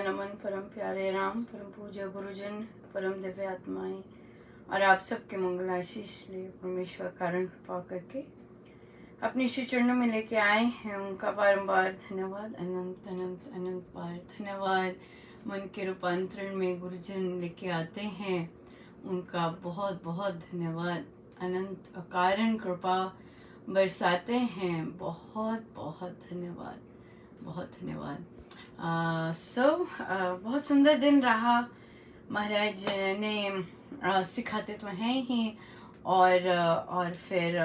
नमन परम प्यारे राम, परम पूज्य गुरुजन, परम दिव्य आत्माएं और आप सबके मंगल आशीष ले परमेश्वर कारण कृपा करके अपने श्री चरणों में लेके आए हैं। उनका बारंबार धन्यवाद, अनंत अनंत अनंत बार धन्यवाद। मन के रूपांतरण में गुरुजन लेके आते हैं, उनका बहुत बहुत धन्यवाद। अनंत अकारण कृपा बरसाते हैं, बहुत बहुत धन्यवाद, बहुत धन्यवाद। बहुत सुंदर दिन रहा। महाराज ने सिखाते तो हैं ही, और फिर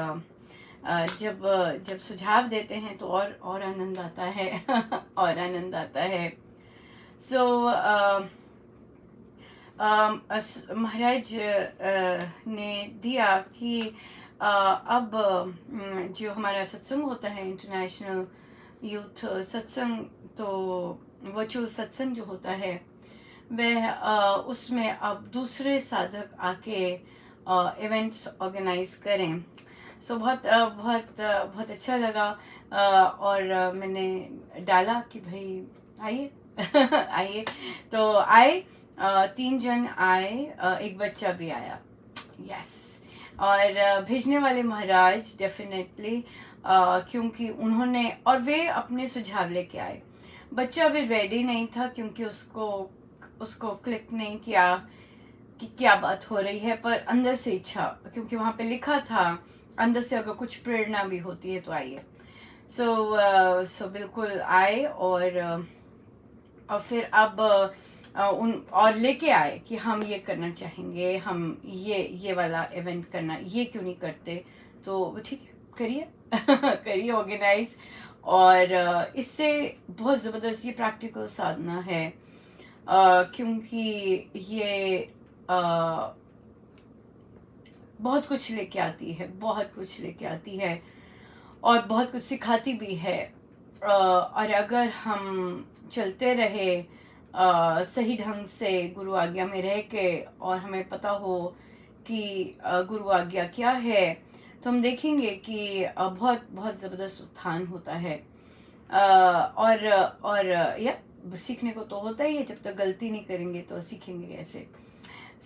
जब सुझाव देते हैं तो और आनंद आता है और आनंद आता है। महाराज ने दिया कि अब जो हमारा सत्संग होता है, इंटरनेशनल यूथ सत्संग, तो वर्चुअल सत्संग जो होता है वह उसमें अब दूसरे साधक आके इवेंट्स ऑर्गेनाइज करें। बहुत अच्छा लगा। और मैंने डाला कि भाई आइए आइए, तो आए। 3 जन आए, एक बच्चा भी आया। यस। और भेजने वाले महाराज डेफिनेटली, क्योंकि उन्होंने और वे अपने सुझाव लेके आए। बच्चा भी रेडी नहीं था क्योंकि उसको क्लिक नहीं किया कि क्या बात हो रही है, पर अंदर से इच्छा, क्योंकि वहां पे लिखा था अंदर से अगर कुछ प्रेरणा भी होती है तो आइए। सो बिल्कुल आए। और फिर अब और लेके आए कि हम ये करना चाहेंगे, हम ये वाला इवेंट करना, ये क्यों नहीं करते। तो ठीक है, करिए करिए ऑर्गेनाइज। और इससे बहुत ज़बरदस्त ये प्रैक्टिकल साधना है, क्योंकि ये बहुत कुछ लेके आती है, बहुत कुछ लेके आती है और बहुत कुछ सिखाती भी है। और अगर हम चलते रहे सही ढंग से गुरु आज्ञा में रह के, और हमें पता हो कि गुरु आज्ञा क्या है, तो हम देखेंगे कि बहुत बहुत ज़बरदस्त उत्थान होता है। और या सीखने को तो होता ही है, जब तक गलती नहीं करेंगे तो सीखेंगे कैसे।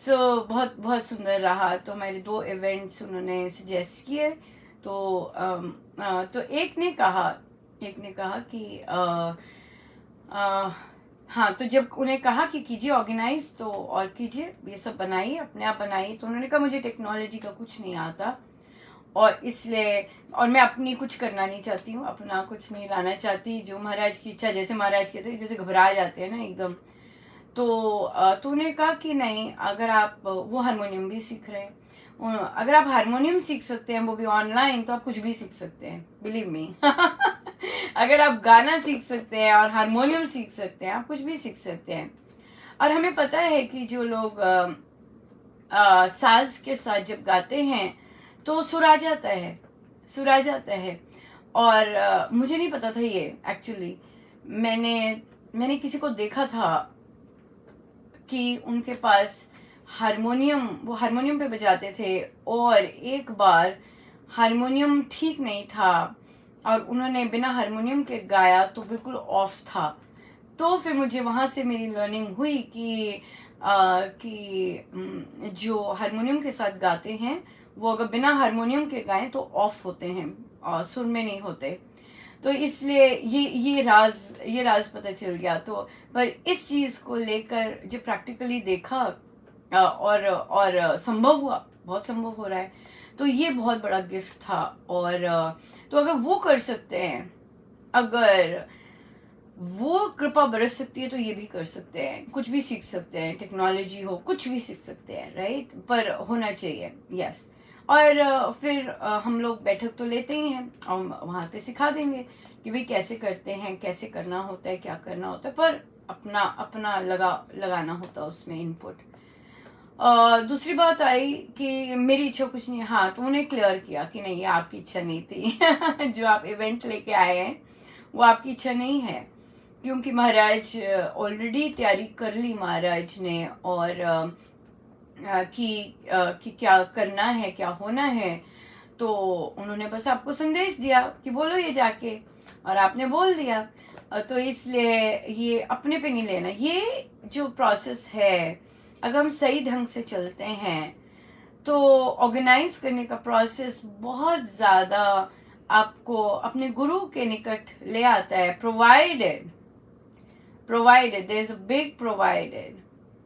बहुत बहुत सुंदर रहा। तो हमारे 2 इवेंट्स उन्होंने सजेस्ट किए। तो एक ने कहा कि हाँ, तो जब उन्हें कहा कि कीजिए ऑर्गेनाइज, तो और कीजिए, ये सब बनाइए, अपने आप बनाइए। तो उन्होंने कहा मुझे टेक्नोलॉजी का कुछ नहीं आता, और इसलिए, और मैं अपनी कुछ करना नहीं चाहती हूँ, अपना कुछ नहीं लाना चाहती। जो महाराज की इच्छा, जैसे महाराज कहते हैं, जैसे घबरा जाते हैं ना एकदम। तो उन्होंने कहा कि नहीं, अगर आप, वो हारमोनियम भी सीख रहे हैं, अगर आप हारमोनियम सीख सकते हैं, वो भी ऑनलाइन, तो आप कुछ भी सीख सकते हैं, बिलीव मी अगर आप गाना सीख सकते हैं और हारमोनियम सीख सकते हैं, आप कुछ भी सीख सकते हैं। और हमें पता है कि जो लोग साज के साथ जब गाते हैं तो सुर आ जाता है। और मुझे नहीं पता था ये, एक्चुअली मैंने किसी को देखा था कि उनके पास वो हारमोनियम पे बजाते थे, और एक बार हारमोनियम ठीक नहीं था और उन्होंने बिना हारमोनियम के गाया तो बिल्कुल ऑफ था। तो फिर मुझे वहाँ से मेरी लर्निंग हुई कि जो हारमोनियम के साथ गाते हैं वो अगर बिना हारमोनियम के गाएं तो ऑफ होते हैं, सुर में नहीं होते। तो इसलिए ये राज पता चल गया। तो पर इस चीज को लेकर जो प्रैक्टिकली देखा, और संभव हुआ, बहुत संभव हो रहा है, तो ये बहुत बड़ा गिफ्ट था। और तो अगर वो कर सकते हैं, अगर वो कृपा बरस सकती है, तो ये भी कर सकते हैं, कुछ भी सीख सकते हैं, टेक्नोलॉजी हो, कुछ भी सीख सकते हैं, राइट। पर होना चाहिए, यस। और फिर हम लोग बैठक तो लेते ही हैं, और वहाँ पे सिखा देंगे कि भाई कैसे करते हैं, कैसे करना होता है, क्या करना होता है, पर अपना लगाना होता है उसमें इनपुट। दूसरी बात आई कि मेरी इच्छा कुछ नहीं। हाँ, तो उन्हें क्लियर किया कि नहीं, ये आपकी इच्छा नहीं थी जो आप इवेंट लेके आए हैं वो आपकी इच्छा नहीं है, क्योंकि महाराज ऑलरेडी तैयारी कर ली महाराज ने, और कि क्या करना है, क्या होना है। तो उन्होंने बस आपको संदेश दिया कि बोलो ये जाके, और आपने बोल दिया। तो इसलिए ये अपने पे नहीं लेना। ये जो प्रोसेस है, अगर हम सही ढंग से चलते हैं तो ऑर्गेनाइज करने का प्रोसेस बहुत ज़्यादा आपको अपने गुरु के निकट ले आता है। Provided there is a big provided,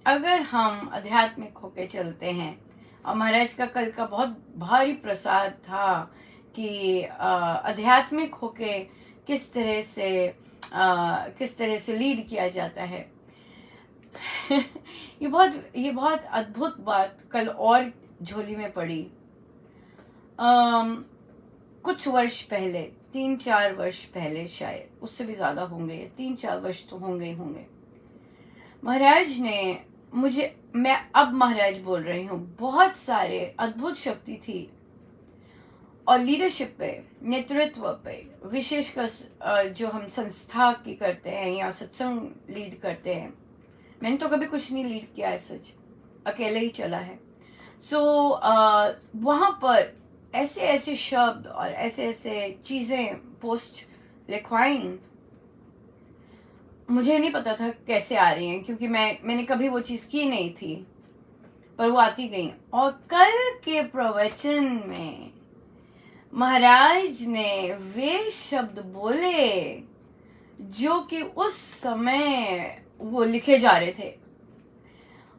अगर हम आध्यात्मिक होके चलते हैं। और महाराज का कल का बहुत भारी प्रसाद था कि आध्यात्मिक होके किस तरह से लीड किया जाता है। ये बहुत अद्भुत बात कल और झोली में पड़ी। कुछ वर्ष पहले, 3-4 वर्ष पहले, शायद उससे भी ज्यादा होंगे, 3-4 वर्ष तो होंगे ही होंगे, महाराज ने मुझे, मैं अब महाराज बोल रही हूँ, बहुत सारे अद्भुत शक्ति थी और लीडरशिप पे, नेतृत्व पे, विशेषकर जो हम संस्था की करते हैं या सत्संग लीड करते हैं। मैंने तो कभी कुछ नहीं लीड किया है, सच अकेले ही चला है। वहाँ पर ऐसे ऐसे शब्द और ऐसे ऐसे चीज़ें पोस्ट लिखवाई, मुझे नहीं पता था कैसे आ रही हैं, क्योंकि मैंने कभी वो चीज़ की नहीं थी, पर वो आती गई। और कल के प्रवचन में महाराज ने वे शब्द बोले जो कि उस समय वो लिखे जा रहे थे।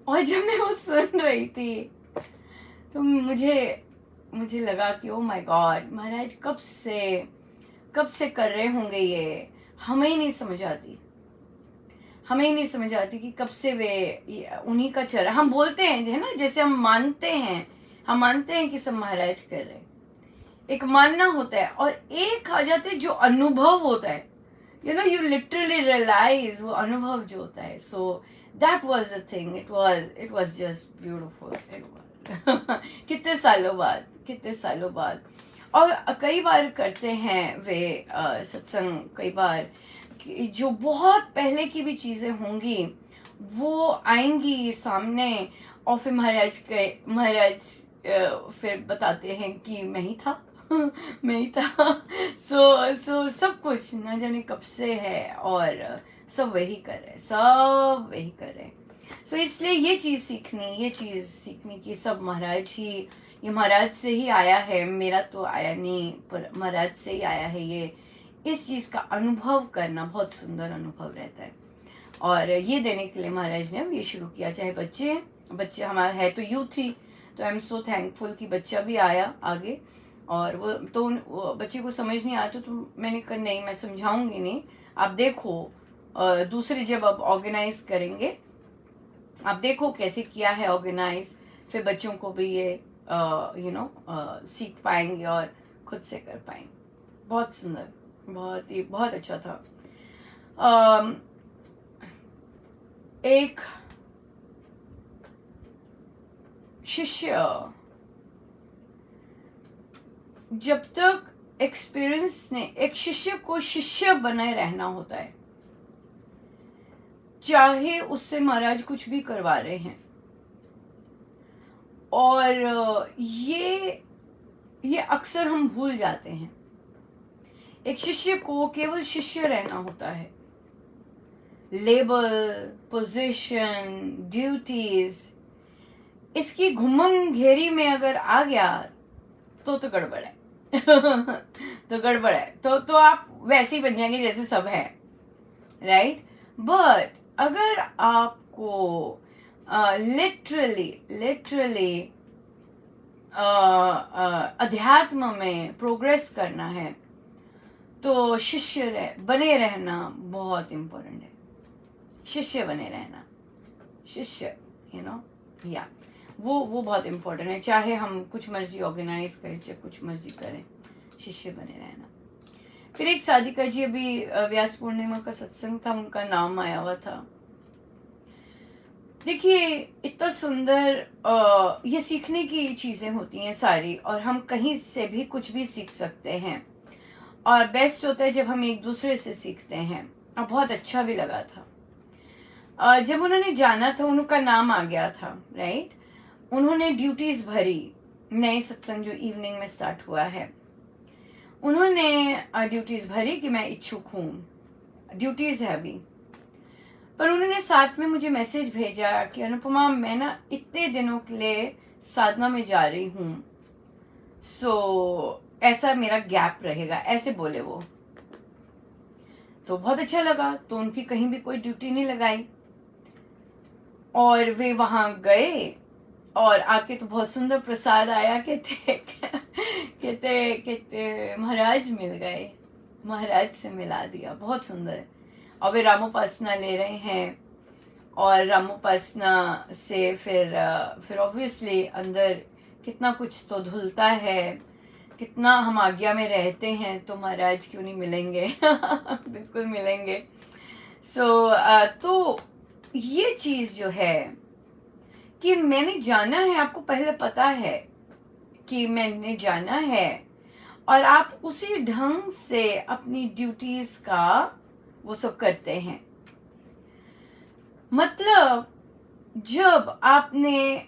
और जब मैं वो सुन रही थी तो मुझे लगा कि ओ माय गॉड, महाराज कब से कर रहे होंगे ये, हमें ही नहीं समझ आती कि कब से वे उन्हीं का चल रहा। हम बोलते हैं है ना, जैसे हम मानते हैं कि सब महाराज कर रहे, एक मानना होता है और एक आ जाते जो अनुभव होता है, you literally realize वो अनुभव जो होता है। So that was the thing, it was just beautiful, it was कितने सालों बाद। और कई बार करते हैं वे सत्संग, कई बार जो बहुत पहले की भी चीजें होंगी वो आएंगी सामने, और फिर महाराज फिर बताते हैं कि मैं ही था सो सब कुछ न जाने कब से है और सब वही कर रहे। सो इसलिए ये चीज सीखनी कि सब ये महाराज से ही आया है, मेरा तो आया नहीं, पर महाराज से ही आया है। ये इस चीज का अनुभव करना बहुत सुंदर अनुभव रहता है, और ये देने के लिए महाराज ने ये शुरू किया। चाहे बच्चे हमारा है तो यूथ ही, तो आई एम सो थैंकफुल कि बच्चा भी आया आगे। और वो बच्चे को समझ नहीं आता तो मैंने कहा नहीं, मैं समझाऊंगी नहीं, आप देखो दूसरे जब आप ऑर्गेनाइज करेंगे, आप देखो कैसे किया है ऑर्गेनाइज, फिर बच्चों को भी ये सीख पाएंगे और खुद से कर पाएंगे। बहुत सुंदर, बहुत अच्छा था। एक शिष्य, जब तक एक्सपीरियंस ने, एक शिष्य को शिष्य बने रहना होता है, चाहे उससे महाराज कुछ भी करवा रहे हैं। और ये अक्सर हम भूल जाते हैं। एक शिष्य को केवल शिष्य रहना होता है। लेबल, पोजीशन, ड्यूटीज, इसकी घुमंघेरी में अगर आ गया तो गड़बड़ है तो आप वैसे ही बन जाएंगे जैसे सब है, राइट। बट अगर आपको लिटरली अध्यात्म में प्रोग्रेस करना है तो शिष्य बने रहना बहुत इम्पोर्टेंट है। शिष्य बने रहना, या वो बहुत इम्पोर्टेंट है। चाहे हम कुछ मर्जी ऑर्गेनाइज करें, चाहे कुछ मर्जी करें, शिष्य बने रहना। फिर एक साधिका जी, अभी व्यास पूर्णिमा का सत्संग था, उनका नाम आया हुआ था। देखिए इतना सुंदर, ये सीखने की चीजें होती हैं सारी, और हम कहीं से भी कुछ भी सीख सकते हैं। और बेस्ट होता है जब हम एक दूसरे से सीखते हैं, और बहुत अच्छा भी लगा था। जब उन्होंने जाना था, उनका नाम आ गया था, राइट। उन्होंने ड्यूटीज भरी, नए सत्संग जो इवनिंग में स्टार्ट हुआ है, उन्होंने ड्यूटीज भरी कि मैं इच्छुक हूँ ड्यूटीज़ है अभी। पर उन्होंने साथ में मुझे मैसेज भेजा कि अनुपमा मैं ना इतने दिनों के लिए साधना में जा रही हूँ, सो ऐसा मेरा गैप रहेगा, ऐसे बोले वो। तो बहुत अच्छा लगा, तो उनकी कहीं भी कोई ड्यूटी नहीं लगाई और वे वहां गए और आके तो बहुत सुंदर प्रसाद आया। कहते कहते कहते महाराज मिल गए, महाराज से मिला दिया, बहुत सुंदर। और वे रामोपासना ले रहे हैं और रामोपासना से फिर ऑब्वियसली अंदर कितना कुछ तो धुलता है, कितना हम आज्ञा में रहते हैं, तो महाराज क्यों नहीं मिलेंगे बिल्कुल मिलेंगे। तो ये चीज जो है कि मैंने जाना है, आपको पहले पता है कि मैंने जाना है और आप उसी ढंग से अपनी ड्यूटीज का वो सब करते हैं। मतलब जब आपने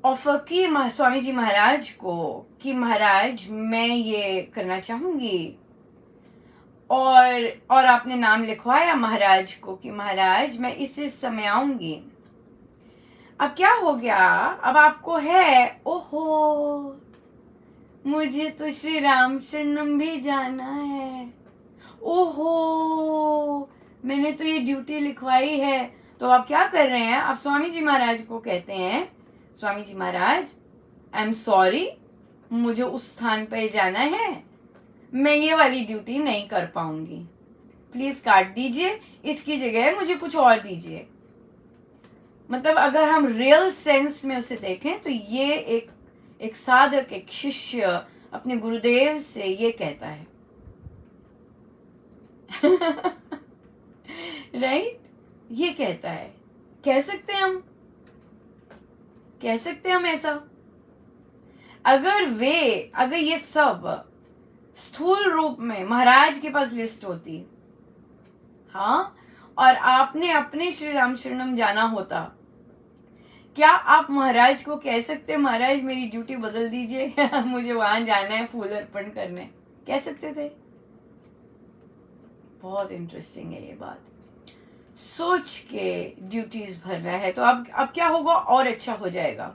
ऑफर की स्वामी जी महाराज को कि महाराज मैं ये करना चाहूंगी, और आपने नाम लिखवाया महाराज को कि महाराज मैं इस समय आऊंगी। अब क्या हो गया, अब आपको है ओहो मुझे तो श्री राम शरणम भी जाना है, ओहो मैंने तो ये ड्यूटी लिखवाई है। तो आप क्या कर रहे हैं, आप स्वामी जी महाराज को कहते हैं स्वामी जी महाराज आई एम सॉरी, मुझे उस स्थान पर जाना है, मैं ये वाली ड्यूटी नहीं कर पाऊंगी, प्लीज काट दीजिए, इसकी जगह मुझे कुछ और दीजिए। मतलब अगर हम रियल सेंस में उसे देखें तो ये एक साधक, एक शिष्य अपने गुरुदेव से ये कहता है राइट ये कहता है। कह सकते हैं हम ऐसा। अगर ये सब स्थूल रूप में महाराज के पास लिस्ट होती, हाँ, और आपने अपने श्री राम शरणम जाना होता, क्या आप महाराज को कह सकते महाराज मेरी ड्यूटी बदल दीजिए मुझे वहां जाना है फूल अर्पण करने, कह सकते थे? बहुत इंटरेस्टिंग है ये बात, सोच के ड्यूटीज भरना है। तो अब क्या होगा और अच्छा हो जाएगा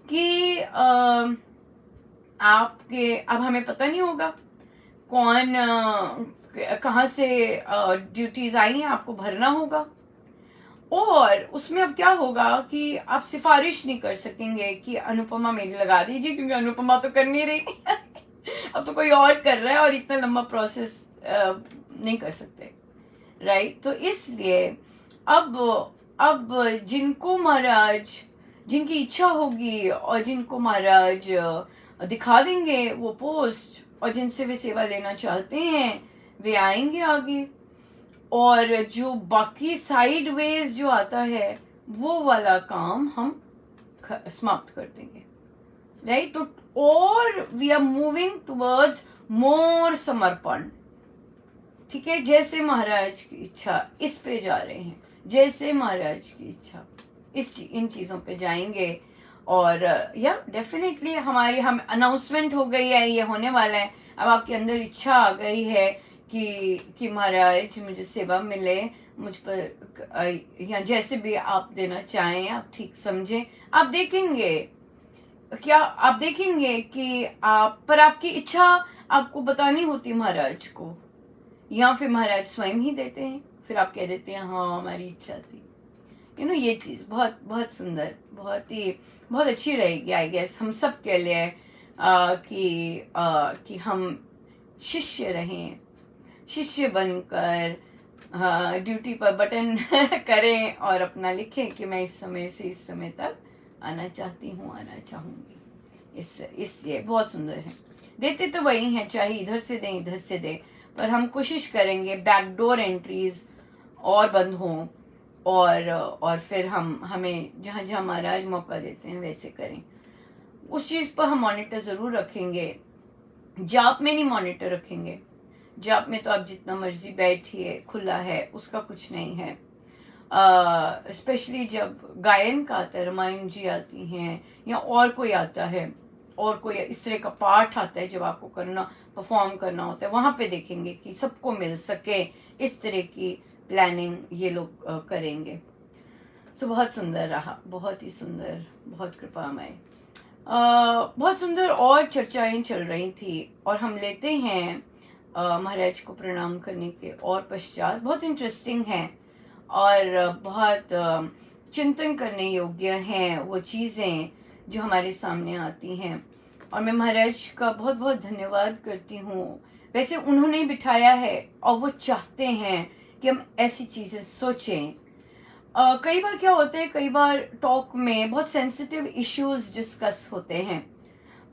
कि आपके अब हमें पता नहीं होगा कौन कहाँ से ड्यूटीज आई हैं, आपको भरना होगा। और उसमें अब क्या होगा कि आप सिफारिश नहीं कर सकेंगे कि अनुपमा मेरी लगा दीजिए, क्योंकि अनुपमा तो कर नहीं रही अब तो कोई और कर रहा है और इतना लंबा प्रोसेस नहीं कर सकते, राइट। तो इसलिए अब जिनको महाराज, जिनकी इच्छा होगी और जिनको महाराज दिखा देंगे वो पोस्ट, और जिनसे वे सेवा लेना चाहते हैं वे आएंगे आगे, और जो बाकी साइड वेज जो आता है वो वाला काम हम समाप्त कर देंगे, राइट। तो और we are moving towards more समर्पण, ठीक है। जैसे महाराज की इच्छा इस पे जा रहे हैं, जैसे महाराज की इच्छा इन चीजों पे जाएंगे। और या डेफिनेटली हम अनाउंसमेंट हो गई है, ये होने वाला है। अब आपके अंदर इच्छा आ गई है कि महाराज मुझे सेवा मिले, मुझ पर या जैसे भी आप देना चाहें, आप ठीक समझें। आप देखेंगे कि पर आपकी इच्छा आपको बतानी होती महाराज को, या फिर महाराज स्वयं ही देते हैं, फिर आप कह देते हैं हाँ हमारी इच्छा थी। ये चीज बहुत बहुत सुंदर, बहुत अच्छी रहेगी आई गेस हम सब के लिए, कि हम शिष्य रहें, शिष्य बनकर ड्यूटी पर बटन करें और अपना लिखें कि मैं इस समय से इस समय तक आना चाहती हूँ, आना चाहूंगी। इस ये बहुत सुंदर है। देते तो वही हैं, चाहे इधर से दें इधर से दें, पर हम कोशिश करेंगे बैकडोर एंट्रीज और बंद हों, और फिर हमें जहाँ जहाँ महाराज मौका देते हैं वैसे करें। उस चीज पर हम मॉनिटर जरूर रखेंगे, जाप में नहीं मॉनिटर रखेंगे। जाप में तो आप जितना मर्जी बैठिए, खुला है, उसका कुछ नहीं है। स्पेशली जब गायन का आता है, रामायण जी आती हैं या और कोई आता है, और कोई इस तरह का पाठ आता है जब आपको परफॉर्म करना होता है, वहां पे देखेंगे कि सबको मिल सके, इस तरह की प्लानिंग ये लोग करेंगे। सो बहुत सुंदर रहा, बहुत ही सुंदर, बहुत कृपामय, बहुत सुंदर। और चर्चाएं चल रही थी और हम लेते हैं महाराज को प्रणाम करने के और पश्चात। बहुत इंटरेस्टिंग है और बहुत चिंतन करने योग्य हैं वो चीज़ें जो हमारे सामने आती हैं, और मैं महाराज का बहुत बहुत धन्यवाद करती हूँ। वैसे उन्होंने बिठाया है और वो चाहते हैं कि हम ऐसी चीज़ें सोचें। कई बार क्या होता है, कई बार टॉक में बहुत सेंसिटिव इश्यूज डिस्कस होते हैं,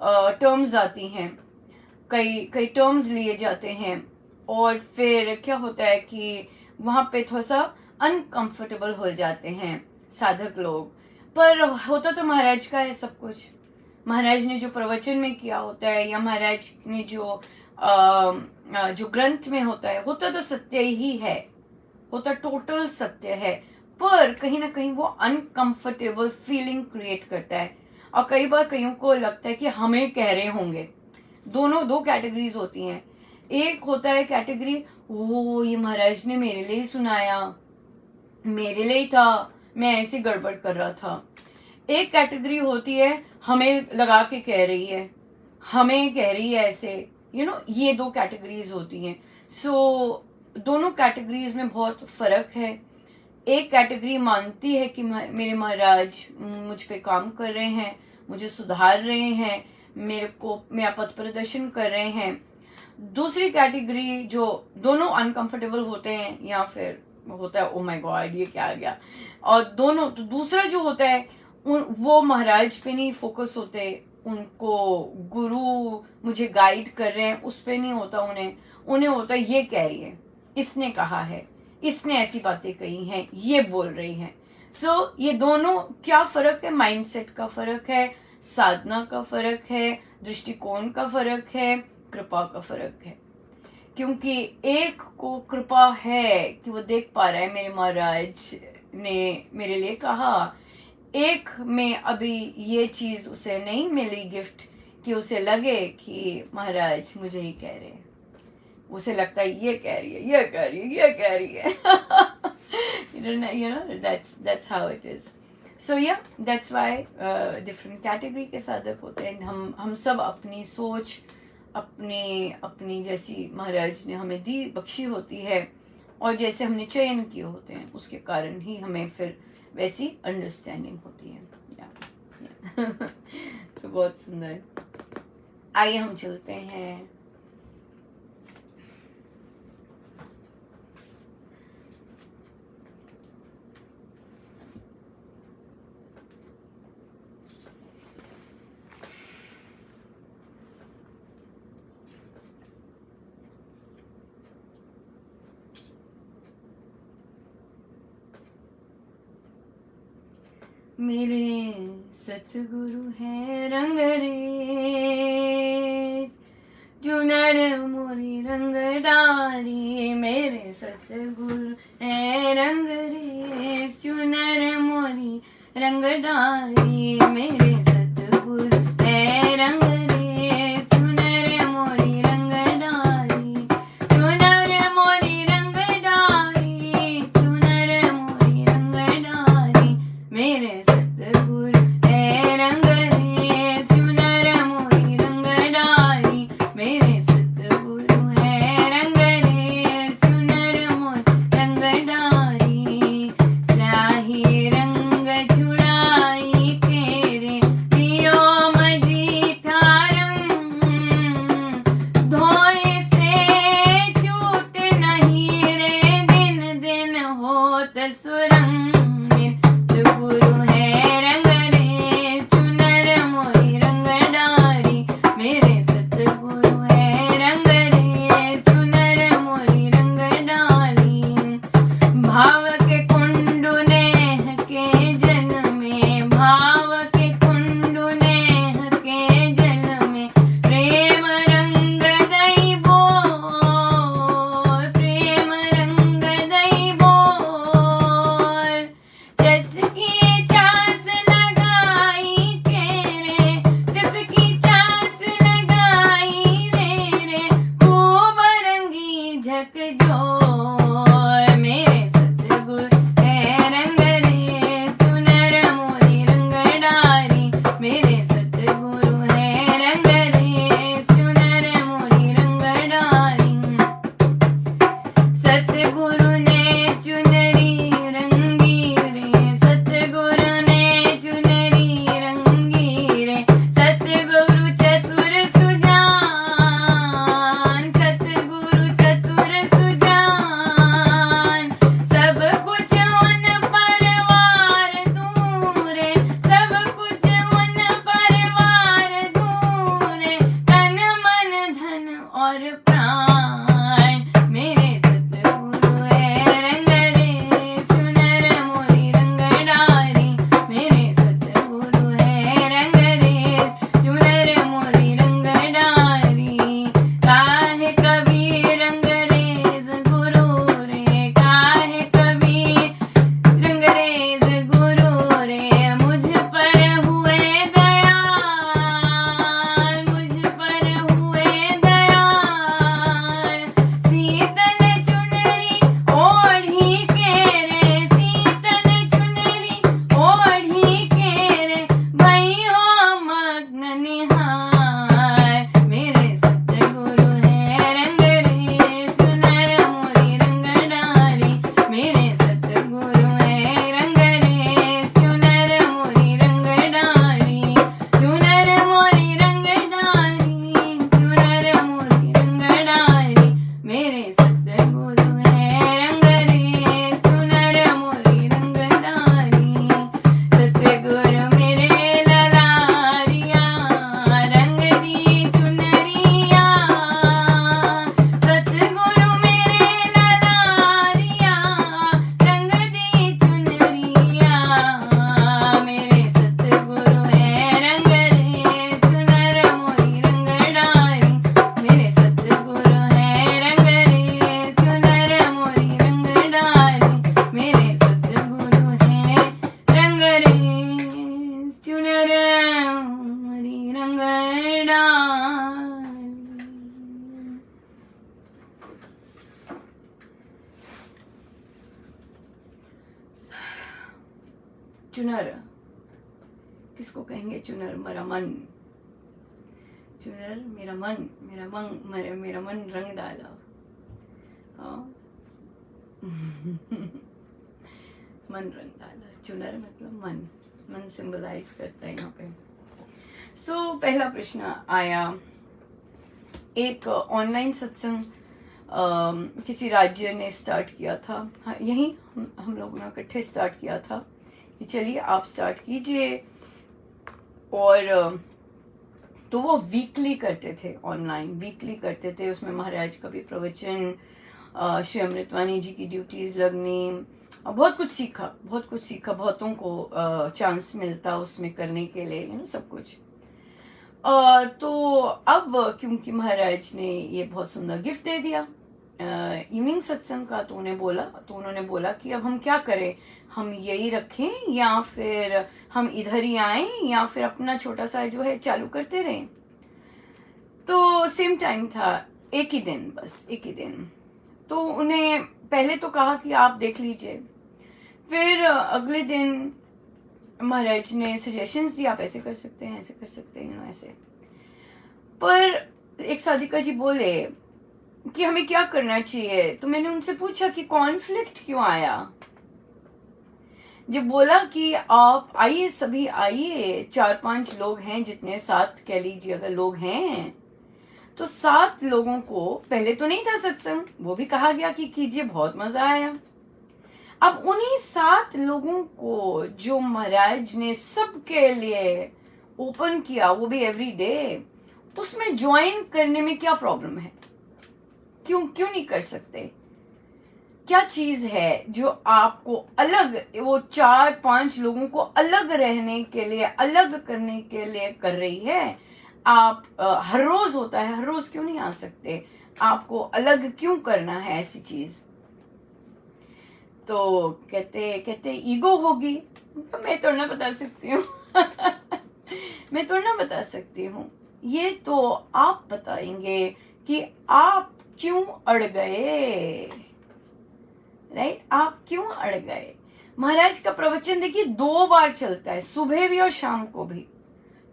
टर्म्स आती हैं, कई टर्म्स लिए जाते हैं, और फिर क्या होता है कि वहाँ पे थोड़ा सा अनकंफर्टेबल हो जाते हैं साधक लोग। पर होता तो महाराज का है सब कुछ। महाराज ने जो प्रवचन में किया होता है, या महाराज ने जो ग्रंथ में होता तो सत्य ही है, होता टोटल सत्य है, पर कहीं ना कहीं वो अनकंफर्टेबल फीलिंग क्रिएट करता है। और कई बार कईयों को लगता है कि हमें कह रहे होंगे। दो कैटेगरीज होती हैं। एक होता है कैटेगरी, वो ये महाराज ने मेरे लिए ही सुनाया, मेरे लिए ही था, मैं ऐसे गड़बड़ कर रहा था। एक कैटेगरी होती है, हमें लगा के कह रही है, हमें कह रही है ऐसे, ये दो कैटेगरीज होती हैं। सो दोनों कैटेगरीज में बहुत फर्क है। एक कैटेगरी मानती है कि मेरे महाराज मुझ पे काम कर रहे हैं, मुझे सुधार रहे हैं, मेरा पथ प्रदर्शन कर रहे हैं। दूसरी कैटेगरी जो दोनों अनकंफर्टेबल होते हैं, या फिर होता है ओ माय गॉड ये क्या आ गया, और दोनों, तो दूसरा जो होता है वो महाराज पे नहीं फोकस होते, उनको गुरु मुझे गाइड कर रहे हैं उस पे नहीं होता, उन्हें होता है ये कह रही है, इसने कहा है, इसने ऐसी बातें कही हैं, ये बोल रही हैं। सो ये दोनों क्या फर्क है, माइंडसेट का फर्क है, साधना का फर्क है, दृष्टिकोण का फर्क है, कृपा का फर्क है। क्योंकि एक को कृपा है कि वो देख पा रहा है मेरे महाराज ने मेरे लिए कहा, एक में अभी ये चीज उसे नहीं मिली गिफ्ट कि उसे लगे कि महाराज मुझे ही कह रहे हैं, उसे लगता है ये कह रही है, ये कह रही है, ये कह रही है। you know that's how it is. So yeah, that's why different category के साधक होते हैं। हम सब अपनी सोच, अपनी जैसी महाराज ने हमें दी बख्शी होती है, और जैसे हमने चयन किए होते हैं उसके कारण ही हमें फिर वैसी अंडरस्टैंडिंग होती है। तो बहुत सुंदर। आइए हम चलते हैं मेरे सतगुरु है रंगरेज, चुनर मोरी रंग डारी। मेरे सतगुरु है रंगरेज, चुनर मोरी रंग डारी। मेरे सतगुरु है रंगरेज, चुनर मोरी रंग डारी। चुनर मोरी रंग डारी, चुनर मोरी रंग डारी। मेरे चुनर, किसको कहेंगे चुनर? मेरा मन, चुनर मेरा मन, मेरा मन रंग डाला। हाँ मन रंग डाला, चुनर मतलब मन सिंबलाइज करता है यहाँ पे। सो पहला प्रश्न आया, एक ऑनलाइन सत्संग किसी राज्य ने स्टार्ट किया था। हाँ, यही हम लोगों ने इकट्ठे स्टार्ट किया था कि चलिए आप स्टार्ट कीजिए। और तो वो वीकली करते थे, ऑनलाइन वीकली करते थे। उसमें महाराज का भी प्रवचन, श्री अमृतवाणी जी की ड्यूटीज लगनी, बहुत कुछ सीखा, बहुतों को चांस मिलता उसमें करने के लिए, सब कुछ। तो अब क्योंकि महाराज ने ये बहुत सुंदर गिफ्ट दे दिया इवनिंग सत्संग का, तो उन्होंने बोला कि अब हम क्या करें, हम यही रखें या फिर हम इधर ही आए या फिर अपना छोटा सा जो है चालू करते रहें। तो सेम टाइम था, एक ही दिन। तो उन्हें पहले तो कहा कि आप देख लीजिए, फिर अगले दिन महाराज ने सजेशंस दिए, आप ऐसे कर सकते हैं, ऐसे कर सकते हैं, ऐसे। पर एक साधिका जी बोले कि हमें क्या करना चाहिए। तो मैंने उनसे पूछा कि कॉन्फ्लिक्ट क्यों आया। जब बोला कि आप आइए, सभी आइए, 4-5 लोग हैं, जितने 7 कह लीजिए अगर लोग हैं, तो 7 लोगों को, पहले तो नहीं था सत्संग, वो भी कहा गया कि कीजिए, बहुत मजा आया। अब उन्हीं 7 लोगों को जो महाराज ने सबके लिए ओपन किया, वो भी एवरी डे, उसमें ज्वाइन करने में क्या प्रॉब्लम है? क्यों नहीं कर सकते? क्या चीज है जो आपको अलग, वो 4-5 लोगों को अलग रहने के लिए, अलग करने के लिए कर रही है? आप हर रोज होता है, हर रोज क्यों नहीं आ सकते? आपको अलग क्यों करना है ऐसी चीज? तो कहते ईगो होगी। मैं तो ना बता सकती हूँ मैं तो ना बता सकती हूँ, ये तो आप बताएंगे कि आप क्यों अड़ गए, राइट? आप क्यों अड़ गए? महाराज का प्रवचन देखिए 2 बार चलता है, सुबह भी और शाम को भी,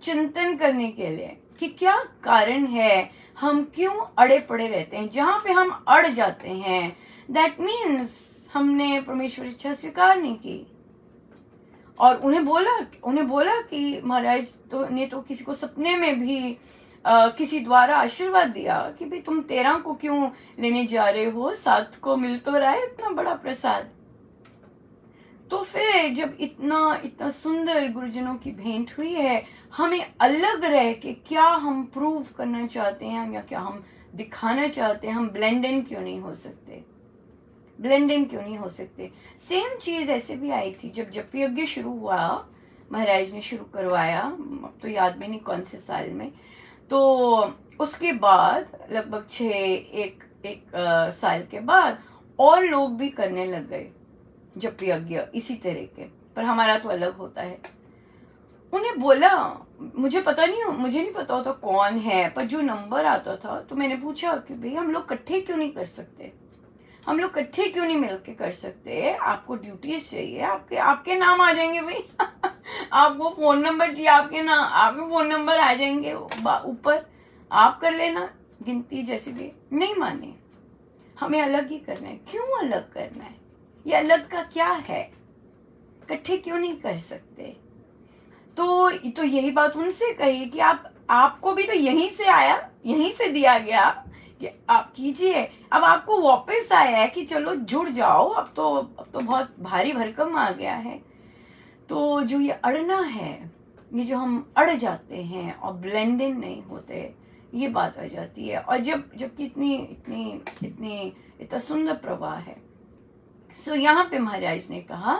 चिंतन करने के लिए कि क्या कारण है, हम क्यों अड़े पड़े रहते हैं। जहां पे हम अड़ जाते हैं, दैट मीन्स हमने परमेश्वर इच्छा स्वीकार नहीं की। और उन्हें बोला कि महाराज ने तो किसी को सपने में भी किसी द्वारा आशीर्वाद दिया कि भाई तुम 13 को क्यों लेने जा रहे हो, 7 को मिल तो रहा है इतना बड़ा प्रसाद। तो फिर जब इतना सुंदर गुरुजनों की भेंट हुई है, हमें अलग रह के क्या हम प्रूव करना चाहते हैं या क्या हम दिखाना चाहते हैं, हम ब्लेंड इन क्यों नहीं हो सकते? सेम चीज ऐसे भी आई थी जब जपी यज्ञ शुरू हुआ, महाराज ने शुरू करवाया, अब तो याद भी नहीं कौन से साल में। तो उसके बाद लगभग 1 साल के बाद और लोग भी करने लग गए जपी यज्ञ इसी तरह के, पर हमारा तो अलग होता है। उन्हें बोला, मुझे नहीं पता होता कौन है, पर जो नंबर आता था तो मैंने पूछा कि भाई हम लोग इकट्ठे क्यों नहीं कर सकते, हम लोग इकट्ठे क्यों नहीं मिलके कर सकते? आपको ड्यूटीज चाहिए, आपके नाम आ जाएंगे भाई आपको फोन नंबर चाहिए, आपके फोन नंबर आ जाएंगे ऊपर, आप कर लेना गिनती जैसे भी। नहीं माने, हमें अलग ही करना है। क्यों अलग करना है? ये अलग का क्या है? इकट्ठे क्यों नहीं कर सकते? तो यही बात उनसे कही कि आपको भी तो यहीं से आया, यहीं से दिया गया कि आप कीजिए। अब आपको वापस आया है कि चलो जुड़ जाओ, अब तो बहुत भारी भरकम आ गया है। तो जो ये अड़ना है, ये जो हम अड़ जाते हैं और ब्लेंड इन नहीं होते, ये बात आ जाती है। और जबकि इतना सुंदर प्रवाह है। सो यहाँ पे महाराज ने कहा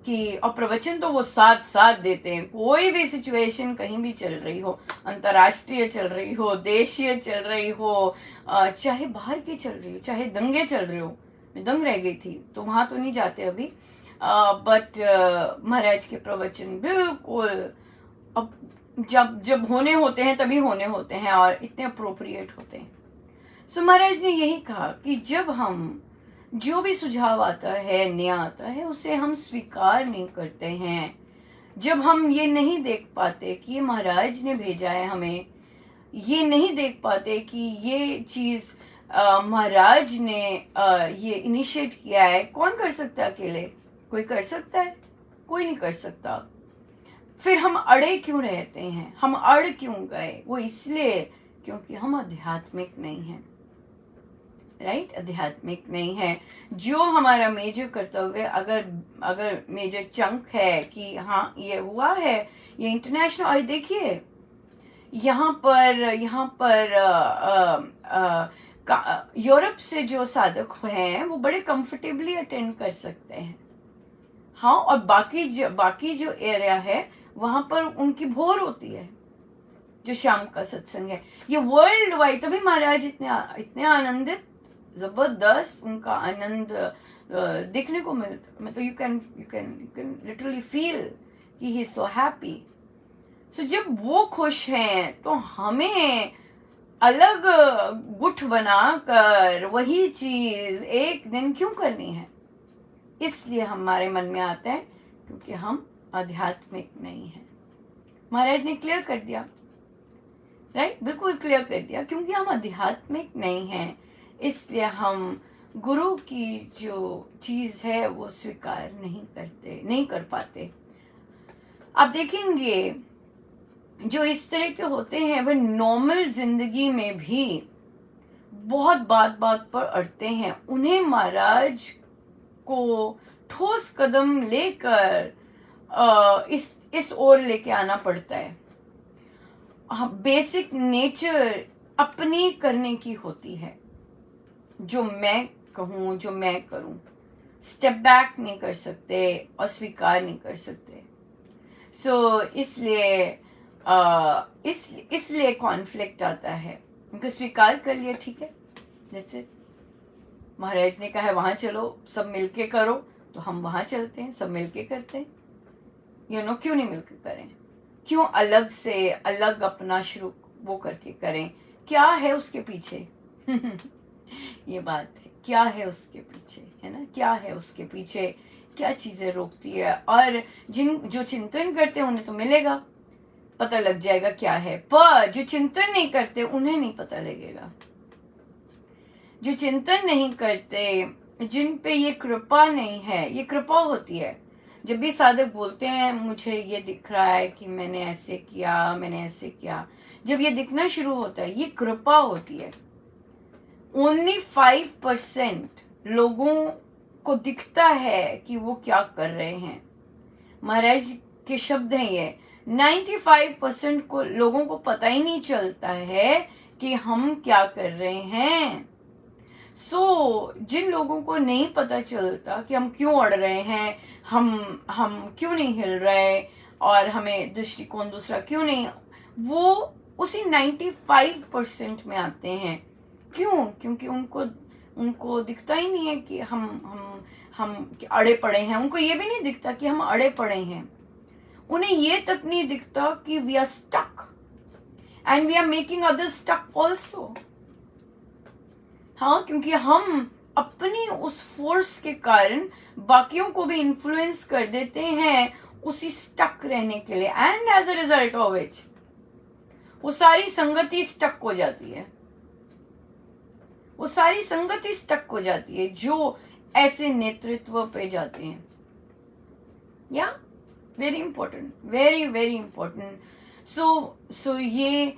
कि, और प्रवचन तो वो साथ देते हैं, कोई भी सिचुएशन कहीं भी चल रही हो, अंतर्राष्ट्रीय चल रही हो, देशीय चल रही हो, चाहे बाहर की चल रही हो, चाहे दंगे चल रही हो। मैं दंग रह गई थी तो वहां तो नहीं जाते अभी, बट महाराज के प्रवचन बिल्कुल अब जब होने होते हैं तभी होने होते हैं और इतने अप्रोप्रिएट होते हैं। सो महाराज ने यही कहा कि जब हम, जो भी सुझाव आता है, नया आता है, उसे हम स्वीकार नहीं करते हैं, जब हम ये नहीं देख पाते कि ये महाराज ने भेजा है हमें, ये नहीं देख पाते कि ये चीज़ महाराज ने ये इनिशिएट किया है, कौन कर सकता है अकेले? कोई कर सकता है? कोई नहीं कर सकता। फिर हम अड़े क्यों रहते हैं? हम अड़ क्यों गए? वो इसलिए क्योंकि हम आध्यात्मिक नहीं हैं, राइट? आध्यात्मिक नहीं है। जो हमारा मेजर कर्तव्य, अगर मेजर चंक है कि हाँ ये हुआ है, ये इंटरनेशनल, और देखिए यहाँ पर यूरोप से जो साधक हैं वो बड़े कंफर्टेबली अटेंड कर सकते हैं, हाँ, और बाकी जो एरिया है वहां पर उनकी भोर होती है जो शाम का सत्संग है। ये वर्ल्ड वाइड, तभी महाराज इतने आनंदित, जबरदस्त उनका आनंद देखने को मिलता, मतलब यू कैन लिटरली फील कि ही इज सो हैप्पी। सो जब वो खुश हैं तो हमें अलग गुठ बनाकर वही चीज एक दिन क्यों करनी है? इसलिए हमारे मन में आता है क्योंकि हम आध्यात्मिक नहीं हैं। महाराज ने क्लियर कर दिया, राइट? बिल्कुल क्लियर कर दिया, क्योंकि हम आध्यात्मिक नहीं हैं, इसलिए हम गुरु की जो चीज है वो स्वीकार नहीं कर पाते। आप देखेंगे जो इस तरह के होते हैं वह नॉर्मल जिंदगी में भी बहुत बात पर अड़ते हैं। उन्हें महाराज को ठोस कदम लेकर इस ओर लेके आना पड़ता है। बेसिक नेचर अपनी करने की होती है, जो मैं कहूँ, जो मैं करूँ, स्टेप बैक नहीं कर सकते और स्वीकार नहीं कर सकते। सो इसलिए कॉन्फ्लिक्ट आता है। उनको स्वीकार कर लिया, ठीक है, दैट्स इट। महाराज ने कहा है वहां चलो, सब मिलके करो, तो हम वहां चलते हैं, सब मिलके करते हैं। क्यों नहीं मिलके करें? क्यों अलग से अलग अपना शुरू वो करके करें? क्या है उसके पीछे? ये बात है, क्या है उसके पीछे, है ना? क्या है उसके पीछे? क्या चीजें रोकती है? और जो चिंतन करते हैं उन्हें तो मिलेगा, पता लग जाएगा क्या है, पर जो चिंतन नहीं करते उन्हें नहीं पता लगेगा। जो चिंतन नहीं करते, जिन पे ये कृपा नहीं है, ये कृपा होती है। जब भी साधक बोलते हैं मुझे ये दिख रहा है कि मैंने ऐसे किया, जब ये दिखना शुरू होता है, ये कृपा होती है। ओनली 5% लोगों को दिखता है कि वो क्या कर रहे हैं। महाराज के शब्द हैं ये, 95% लोगों को पता ही नहीं चलता है कि हम क्या कर रहे हैं। जिन लोगों को नहीं पता चलता कि हम क्यों अड़ रहे हैं, हम क्यों नहीं हिल रहे, और हमें दृष्टिकोण दूसरा क्यों नहीं, वो उसी 95% में आते हैं। क्यों? क्योंकि उनको दिखता ही नहीं है कि हम अड़े पड़े हैं। उनको ये भी नहीं दिखता कि हम अड़े पड़े हैं। उन्हें ये तक नहीं दिखता कि we are stuck and we are making others stuck also. हाँ, क्योंकि हम अपनी उस फोर्स के कारण बाकियों को भी इन्फ्लुएंस कर देते हैं उसी स्टक रहने के लिए, and as a result of which वो सारी संगति स्टक हो जाती है। वो सारी संगति स्टक हो जाती है जो ऐसे नेतृत्व पे जाते हैं। Yeah very important, very very important. So ये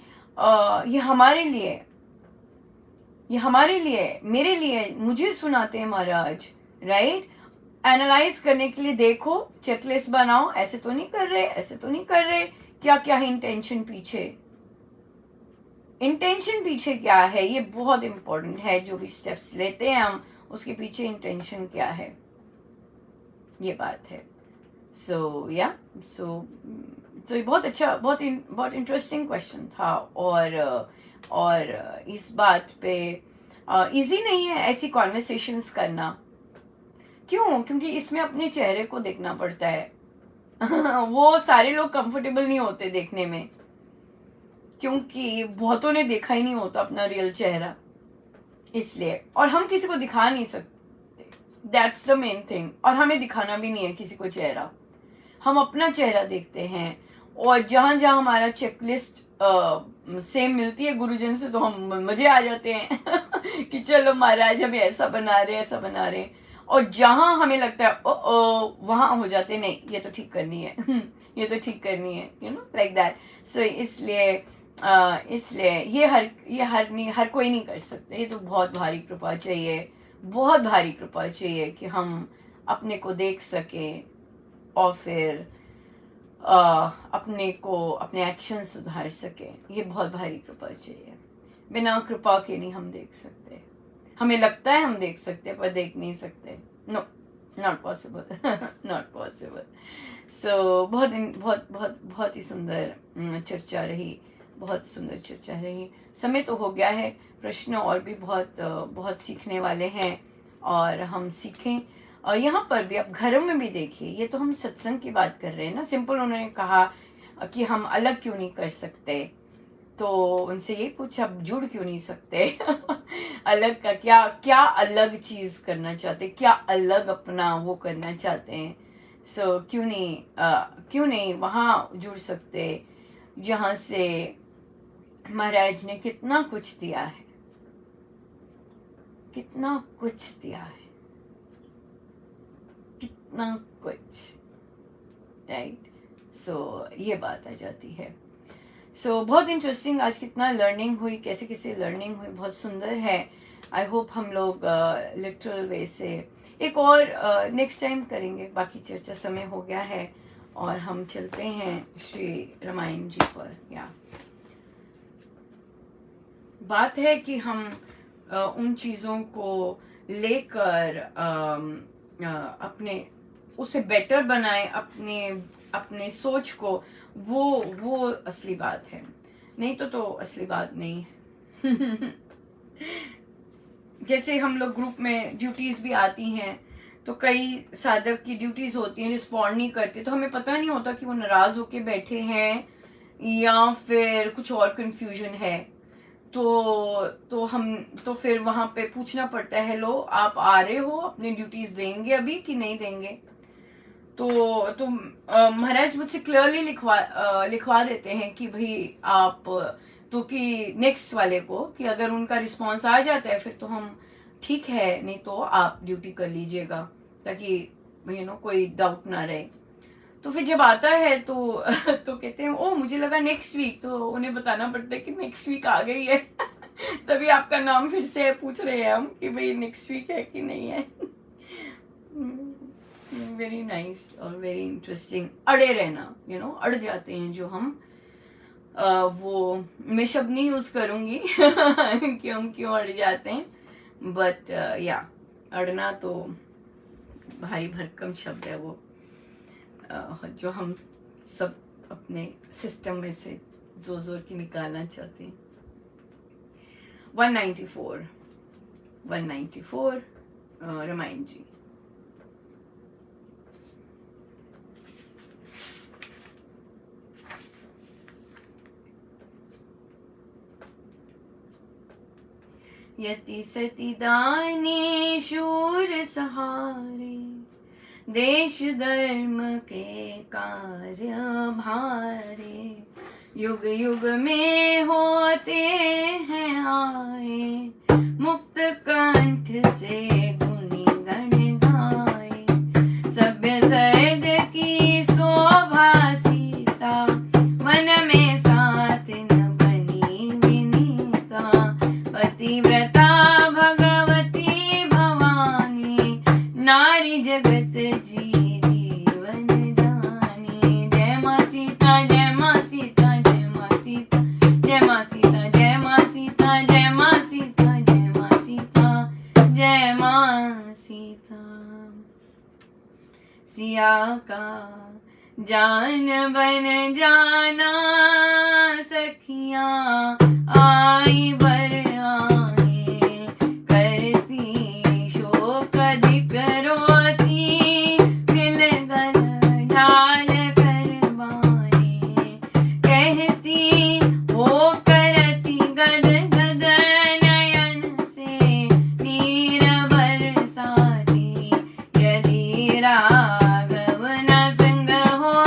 हमारे लिए, मेरे लिए, मुझे सुनाते हैं महाराज, राइट? एनालाइज करने के लिए देखो, चेकलिस्ट बनाओ, ऐसे तो नहीं कर रहे, क्या क्या है इंटेंशन पीछे क्या है? ये बहुत इंपॉर्टेंट है। जो भी स्टेप्स लेते हैं हम, उसके पीछे इंटेंशन क्या है, ये बात है। सो ये बहुत अच्छा, बहुत इंटरेस्टिंग क्वेश्चन था। और इस बात पे इजी नहीं है ऐसी कॉन्वर्सेशंस करना। क्यों? क्योंकि इसमें अपने चेहरे को देखना पड़ता है। वो सारे लोग कंफर्टेबल नहीं होते देखने में, क्योंकि बहुतों ने देखा ही नहीं होता अपना रियल चेहरा, इसलिए। और हम किसी को दिखा नहीं सकते, दैट्स द मेन थिंग। और हमें दिखाना भी नहीं है किसी को चेहरा। हम अपना चेहरा देखते हैं, और जहाँ जहाँ हमारा चेकलिस्ट सेम मिलती है गुरुजन से तो हम मजे आ जाते हैं कि चलो महाराज हमें ऐसा बना रहे ऐसा बना रहे, और जहाँ हमें लगता है ओ वहाँ हो जाते नहीं, ये तो ठीक करनी है ये तो ठीक करनी है, यू नो, लाइक दैट। सो इसलिए ये हर कोई नहीं कर सकते, ये तो बहुत भारी कृपा चाहिए, बहुत भारी कृपा चाहिए कि हम अपने को देख सके और फिर अपने एक्शन सुधार सके। ये बहुत भारी कृपा चाहिए, बिना कृपा के नहीं हम देख सकते। हमें लगता है हम देख सकते पर देख नहीं सकते, no, not possible not possible. So बहुत बहुत बहुत बहुत ही सुंदर चर्चा रही, बहुत सुंदर चर्चा रही। समय तो हो गया है, प्रश्न और भी बहुत बहुत सीखने वाले हैं और हम सीखें। और यहाँ पर भी आप घरों में भी देखिए, ये तो हम सत्संग की बात कर रहे हैं ना, सिंपल उन्होंने कहा कि हम अलग क्यों नहीं कर सकते, तो उनसे यही पूछा आप जुड़ क्यों नहीं सकते अलग का क्या क्या अलग चीज करना चाहते, क्या अलग अपना वो करना चाहते हैं। सो क्यों नहीं वहाँ जुड़ सकते जहाँ से महाराज ने कितना कुछ दिया है, कितना कुछ दिया है, कितना कुछ, राइट। सो ये बात आ जाती है। सो बहुत इंटरेस्टिंग, आज कितना लर्निंग हुई, कैसे कैसे लर्निंग हुई, बहुत सुंदर है। आई होप हम लोग लिटरल वे से एक और नेक्स्ट टाइम करेंगे, बाकी चर्चा समय हो गया है और हम चलते हैं श्री रामायण जी पर। या बात है कि हम उन चीज़ों को लेकर अपने उसे बेटर बनाए, अपने सोच को, वो असली बात है, नहीं तो असली बात नहीं है जैसे हम लोग ग्रुप में ड्यूटीज भी आती हैं, तो कई साधक की ड्यूटीज होती हैं, रिस्पॉन्ड नहीं करते, तो हमें पता नहीं होता कि वो नाराज होके बैठे हैं या फिर कुछ और कंफ्यूजन है। तो फिर वहां पे पूछना पड़ता है, हेलो आप आ रहे हो, अपनी ड्यूटीज देंगे अभी कि नहीं देंगे। तो महाराज मुझसे क्लियरली लिखवा देते हैं कि भाई आप तो कि नेक्स्ट वाले को कि अगर उनका रिस्पांस आ जाता है फिर तो हम ठीक है, नहीं तो आप ड्यूटी कर लीजिएगा, ताकि कोई डाउट ना रहे। तो फिर जब आता है तो कहते हैं ओ मुझे लगा नेक्स्ट वीक, तो उन्हें बताना पड़ता है कि नेक्स्ट वीक आ गई है तभी आपका नाम फिर से पूछ रहे हैं हम कि भाई नेक्स्ट वीक है कि नहीं है वेरी नाइस और वेरी इंटरेस्टिंग। अड़े रहना, अड़ जाते हैं जो हम वो मैं शब्द नहीं यूज करूंगी कि हम क्यों अड़ जाते हैं, बट या अड़ना तो भारी भरकम शब्द है वो, जो हम सब अपने सिस्टम में से जोर जोर की निकालना चाहते हैं। 194 रामायण जी। यति सती दानी शूर सहारे, देश धर्म के कार्य भारे, युग युग में होते हैं आए, मुक्त कंठ से गुणी गण गाए, सभ्य सर्ग की शोभा सीता, वन में साथ न बनी विनीता, पतिव्रता भगवती भवानी, नारी जगत जी जीवन जानी। जय मां सीता, जय मां सीता, जय मां सीता, जय मां सीता, जय मां सीता, जय मां सीता, जय मां सीता, जय मां सीता। सिया का जान बन जाना सखियां आई बर आए, करती शोक अधिक रोती, दिल गल ढाल कर बाए, कहती हो करती गद गद नयन से नीर बरसाती, यदि राघव न संग हो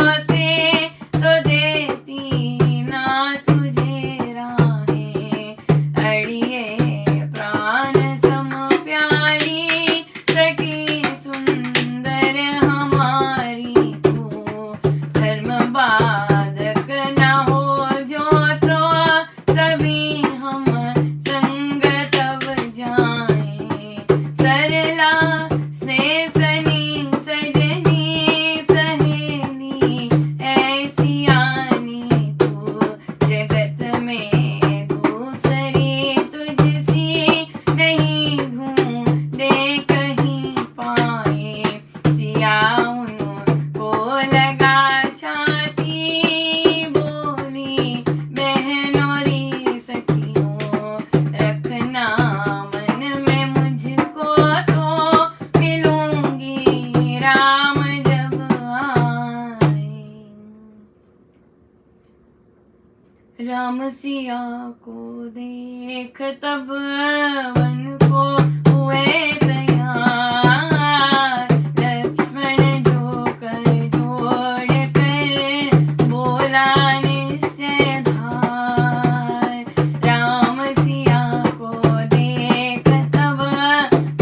राम सिया को देख तब वन को हुए तैयार, लक्ष्मण जो कर जोड़ कर बोला निश्चय धार। राम सिया को देख तब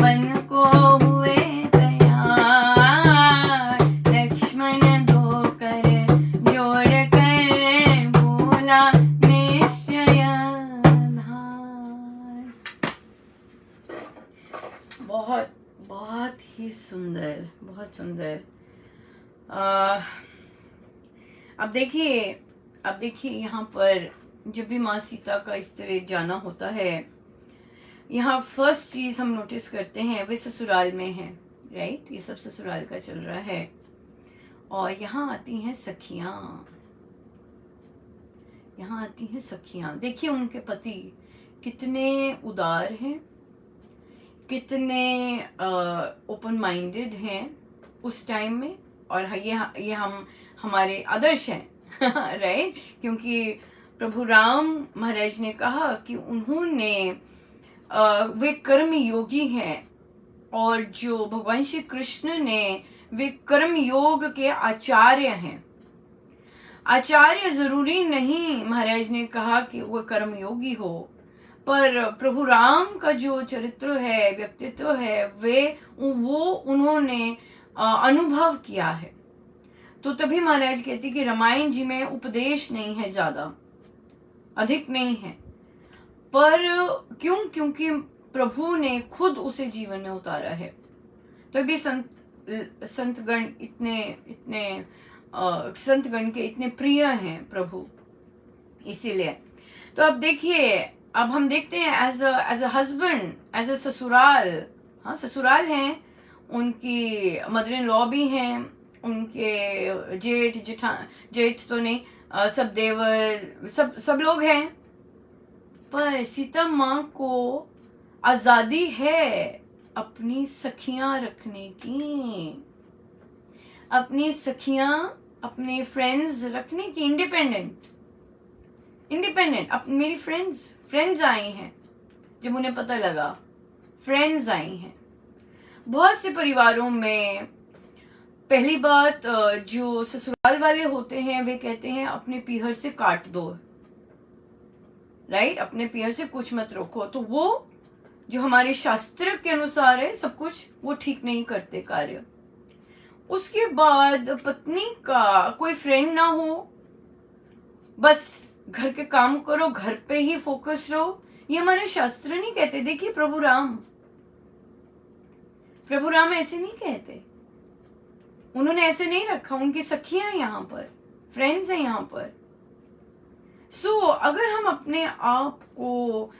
वन को हुए तैयार, लक्ष्मण दो कर जोड़ कर बोला निश्चय धार। बहुत बहुत ही सुंदर, बहुत सुंदर। अब देखिए यहाँ पर जब भी माँ सीता का इस तरह जाना होता है, यहाँ फर्स्ट चीज हम नोटिस करते हैं वे ससुराल में है, राइट। ये सब ससुराल का चल रहा है और यहाँ आती हैं सखियां, यहाँ आती हैं सखियां। देखिए उनके पति कितने उदार हैं, कितने ओपन माइंडेड हैं उस टाइम में, और ये हम हमारे आदर्श हैं राइट। क्योंकि प्रभु राम महाराज ने कहा कि उन्होंने वे कर्म योगी हैं, और जो भगवान श्री कृष्ण ने वे कर्म योग के आचार्य हैं। आचार्य जरूरी नहीं महाराज ने कहा कि वह कर्म योगी हो, पर प्रभु राम का जो चरित्र है, व्यक्तित्व है, वो उन्होंने अनुभव किया है। तो तभी महाराज कहती कि रामायण जी में उपदेश नहीं है, ज्यादा अधिक नहीं है, पर क्योंकि प्रभु ने खुद उसे जीवन में उतारा है। तभी संतगण इतने संतगण के इतने प्रिय हैं प्रभु, इसीलिए। तो अब देखिए, अब हम देखते हैं as a husband, as a ससुराल। हाँ, ससुराल हैं, उनकी मदर इन लॉ भी हैं, उनके जेठ तो नहीं, सब देवर, सब लोग हैं। पर सीता माँ को आजादी है अपनी सखियां रखने की, अपनी सखियां, अपने फ्रेंड्स रखने की, इंडिपेंडेंट। अब मेरी फ्रेंड्स आई हैं, जब उन्हें पता लगा फ्रेंड्स आई हैं। बहुत से परिवारों में पहली बात, जो ससुराल वाले होते हैं वे कहते हैं अपने पीहर से काट दो, राइट, अपने पीहर से कुछ मत रखो। तो वो जो हमारे शास्त्र के अनुसार है सब कुछ, वो ठीक नहीं करते कार्य। उसके बाद पत्नी का कोई फ्रेंड ना हो, बस घर के काम करो, घर पे ही फोकस रहो, ये हमारे शास्त्र नहीं कहते। देखिए प्रभु राम ऐसे नहीं कहते, उन्होंने ऐसे नहीं रखा। उनकी सखियां यहाँ पर, फ्रेंड्स हैं यहाँ पर। अगर हम अपने आप को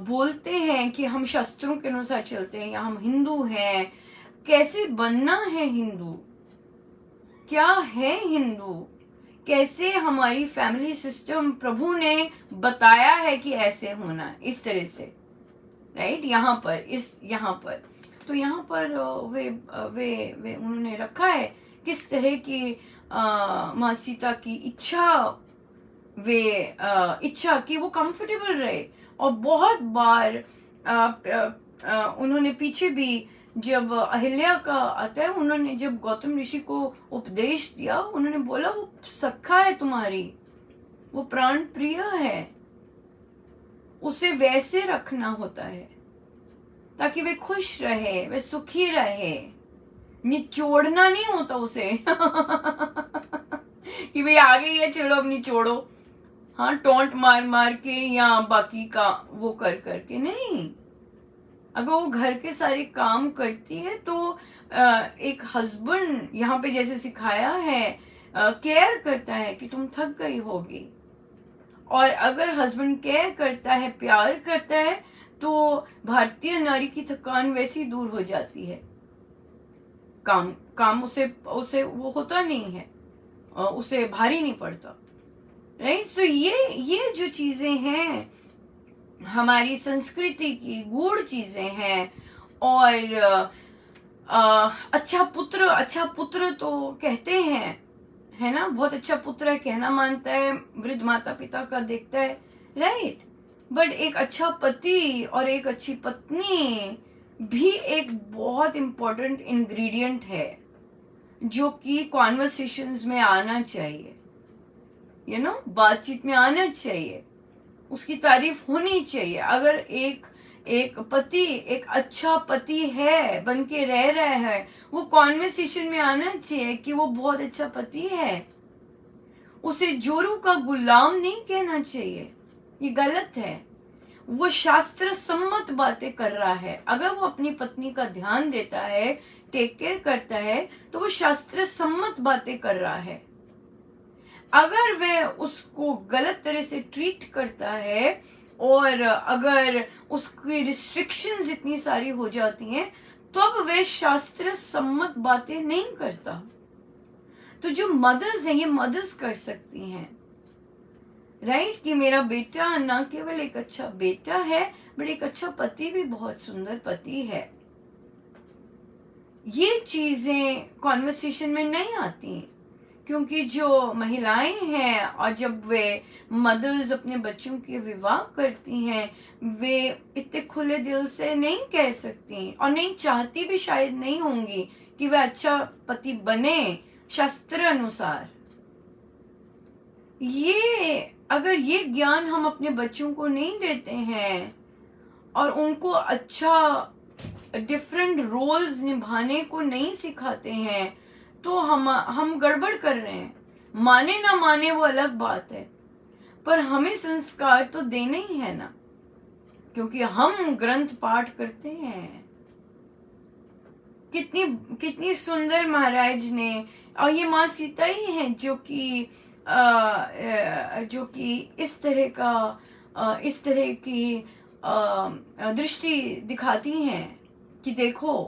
बोलते हैं कि हम शास्त्रों के अनुसार चलते हैं या हम हिंदू हैं, कैसे बनना है हिंदू, क्या है हिंदू, कैसे हमारी फैमिली सिस्टम प्रभु ने बताया है कि ऐसे होना, इस तरह से, राइट। यहाँ पर तो यहाँ पर वे उन्होंने रखा है किस तरह की माँ सीता की इच्छा कि वो कंफर्टेबल रहे। और बहुत बार उन्होंने पीछे भी, जब अहिल्या का आता है, उन्होंने जब गौतम ऋषि को उपदेश दिया, उन्होंने बोला वो सखा है तुम्हारी, वो प्राण प्रिय है, उसे वैसे रखना होता है ताकि वे खुश रहे, वे सुखी रहे। निचोड़ना नहीं होता उसे कि भाई आ गई है चलो अब निचोड़ो, हाँ, टोंट मार के या बाकी का वो करके नहीं। अगर वो घर के सारे काम करती है तो एक हस्बैंड यहाँ पे जैसे सिखाया है, केयर करता है कि तुम थक गई होगी। और अगर हस्बैंड केयर करता है, प्यार करता है, तो भारतीय नारी की थकान वैसी दूर हो जाती है। काम उसे वो होता नहीं है, उसे भारी नहीं पड़ता, राइट। सो ये जो चीजें हैं हमारी संस्कृति की गूढ़ चीजें हैं। और अच्छा पुत्र तो कहते हैं, है ना, बहुत अच्छा पुत्र है कहना मानता है, वृद्ध माता पिता का देखता है, राइट। बट एक अच्छा पति और एक अच्छी पत्नी भी एक बहुत इंपॉर्टेंट इंग्रेडिएंट है जो कि कॉन्वर्सेशंस में आना चाहिए, यू नो, बातचीत में आना चाहिए, उसकी तारीफ होनी चाहिए। अगर एक एक पति एक अच्छा पति है, बन के रह रहा है, वो कॉन्वर्सेशन में आना चाहिए कि वो बहुत अच्छा पति है। उसे जोरू का गुलाम नहीं कहना चाहिए, ये गलत है। वो शास्त्र सम्मत बातें कर रहा है। अगर वो अपनी पत्नी का ध्यान देता है, टेक केयर करता है, तो वो शास्त्र सम्मत बातें कर रहा है। अगर वह उसको गलत तरह से ट्रीट करता है और अगर उसकी रिस्ट्रिक्शंस इतनी सारी हो जाती हैं, तो अब वह शास्त्र सम्मत बातें नहीं करता। तो जो मदर्स हैं, ये मदर्स कर सकती हैं, राइट, कि मेरा बेटा ना केवल एक अच्छा बेटा है, बट एक अच्छा पति भी, बहुत सुंदर पति है। ये चीजें कॉन्वर्सेशन में नहीं आती, क्योंकि जो महिलाएं हैं और जब वे मदर्स अपने बच्चों के विवाह करती हैं, वे इतने खुले दिल से नहीं कह सकती और नहीं चाहती भी शायद नहीं होंगी कि वह अच्छा पति बने शास्त्र अनुसार। ये अगर ये ज्ञान हम अपने बच्चों को नहीं देते हैं और उनको अच्छा डिफरेंट रोल्स निभाने को नहीं सिखाते हैं, तो हम गड़बड़ कर रहे हैं। माने ना माने वो अलग बात है, पर हमें संस्कार तो देने ही है ना, क्योंकि हम ग्रंथ पाठ करते हैं। कितनी कितनी सुंदर महाराज ने, और ये माँ सीता ही है जो कि इस तरह की दृष्टि दिखाती हैं कि देखो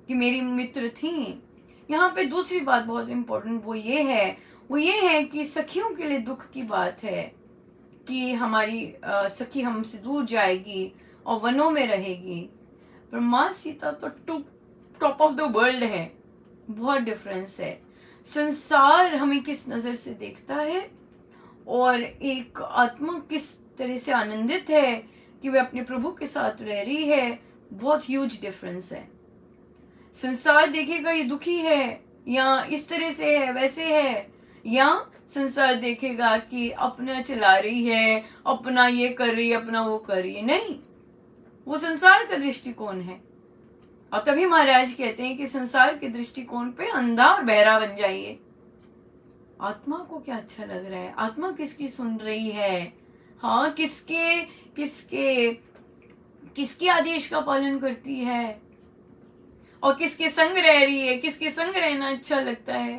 कि मेरी मित्र थी। यहाँ पे दूसरी बात बहुत इम्पोर्टेंट वो ये है कि सखियों के लिए दुख की बात है कि हमारी सखी हमसे दूर जाएगी और वनों में रहेगी, पर माँ सीता तो टॉप ऑफ द वर्ल्ड है। बहुत डिफरेंस है। संसार हमें किस नजर से देखता है और एक आत्मा किस तरह से आनंदित है कि वह अपने प्रभु के साथ रह रही है, बहुत ह्यूज डिफरेंस है। संसार देखेगा ये दुखी है, या इस तरह से है, वैसे है, या संसार देखेगा कि अपना चला रही है, अपना ये कर रही है, अपना वो कर रही है। नहीं, वो संसार का दृष्टिकोण है। और तभी महाराज कहते हैं कि संसार के दृष्टिकोण पे अंधा और बहरा बन जाइए। आत्मा को क्या अच्छा लग रहा है, आत्मा किसकी सुन रही है, हाँ, किसके आदेश का पालन करती है और किसके संग रह रही है, किसके संग रहना अच्छा लगता है,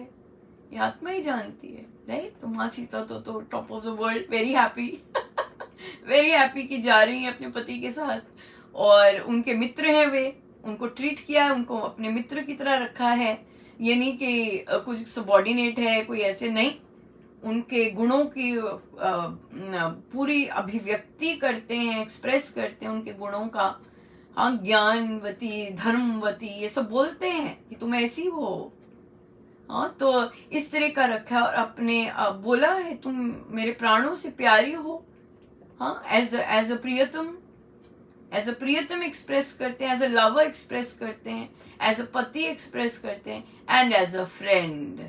ये आत्मा ही जानती है, राइट। तो माँ सीता तो top of the world, very happy very happy कि जा रही है अपने पति के साथ, और उनके मित्र हैं, वे उनको ट्रीट किया है, उनको अपने मित्र की तरह रखा है। ये नहीं कि कुछ सबॉर्डिनेट है, कोई ऐसे नहीं, उनके गुणों की पूरी अभिव्यक्ति करते हैं, एक्सप्रेस करते हैं उनके गुणों का। हाँ, ज्ञानवती, धर्मवती, ये सब बोलते हैं कि तुम ऐसी हो। हाँ, तो इस तरह का रखा और अपने बोला है तुम मेरे प्राणों से प्यारी हो। हाँ, एज अ प्रियतम एक्सप्रेस करते हैं, एज अ लवर एक्सप्रेस करते हैं, एज अ पति एक्सप्रेस करते हैं, एंड एज अ फ्रेंड।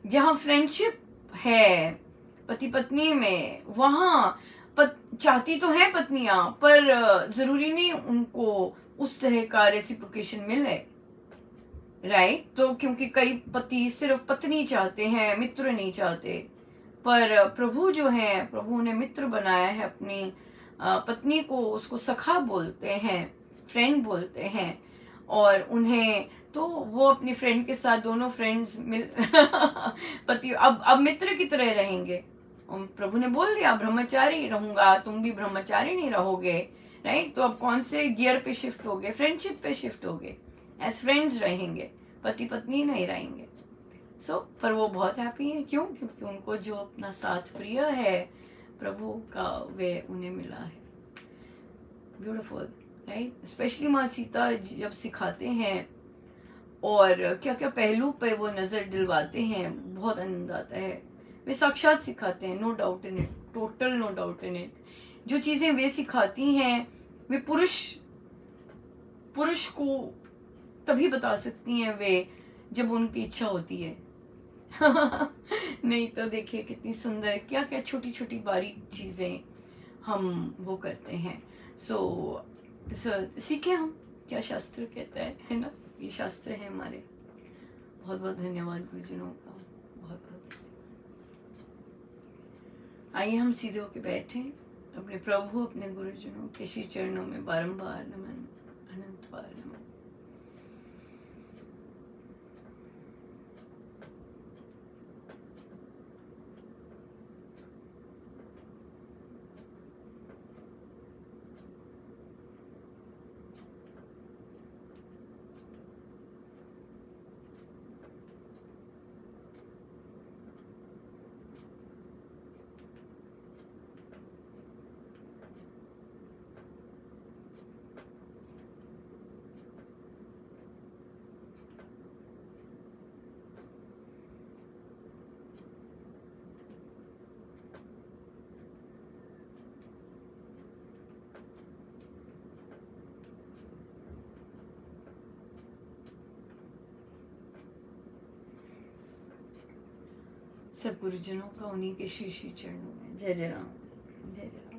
जहाँ फ्रेंडशिप है पति पत्नी में, वहाँ चाहती तो है पत्नियां, पर जरूरी नहीं उनको उस तरह का रेसिप्रोकेशन मिले, राइट। तो क्योंकि कई पति सिर्फ पत्नी चाहते हैं, मित्र नहीं चाहते, पर प्रभु जो है, प्रभु ने मित्र बनाया है अपनी पत्नी को, उसको सखा बोलते हैं, फ्रेंड बोलते हैं, और उन्हें तो वो अपनी फ्रेंड के साथ दोनों फ्रेंड्स मिल पति अब मित्र की तरह रहेंगे। प्रभु ने बोल दिया ब्रह्मचारी रहूंगा, तुम भी ब्रह्मचारी नहीं रहोगे, राइट। तो अब कौन से गियर पे शिफ्ट हो गए, फ्रेंडशिप पे शिफ्ट हो गए, एज फ्रेंड्स रहेंगे, पति पत्नी नहीं रहेंगे। पर वो बहुत हैप्पी है, क्यों? क्योंकि उनको जो अपना साथ प्रिय है प्रभु का, वे उन्हें मिला है। Beautiful, right. स्पेशली माँ सीता जब सिखाते हैं और क्या क्या पहलू पे वो नज़र दिलवाते हैं, बहुत आनंद आता है। वे साक्षात सिखाते हैं, no doubt in it, total no doubt in it. जो चीज़ें वे सिखाती हैं वे पुरुष पुरुष को तभी बता सकती हैं वे, जब उनकी इच्छा होती है। नहीं तो देखिए कितनी सुंदर क्या क्या छोटी छोटी बारीक चीज़ें हम वो करते हैं। सो सीखे हम क्या शास्त्र कहता है ना। ये शास्त्र है हमारे। बहुत बहुत धन्यवाद गुरुजनों का, बहुत बहुत। आइए हम सीधे होके बैठे, अपने प्रभु अपने गुरुजनों के श्री चरणों में बारंबार नमन, अनंत बार नमन। सब गुरुजनों का उन्हीं के श्री श्री चरणों में। जय जय राम, जय जय राम।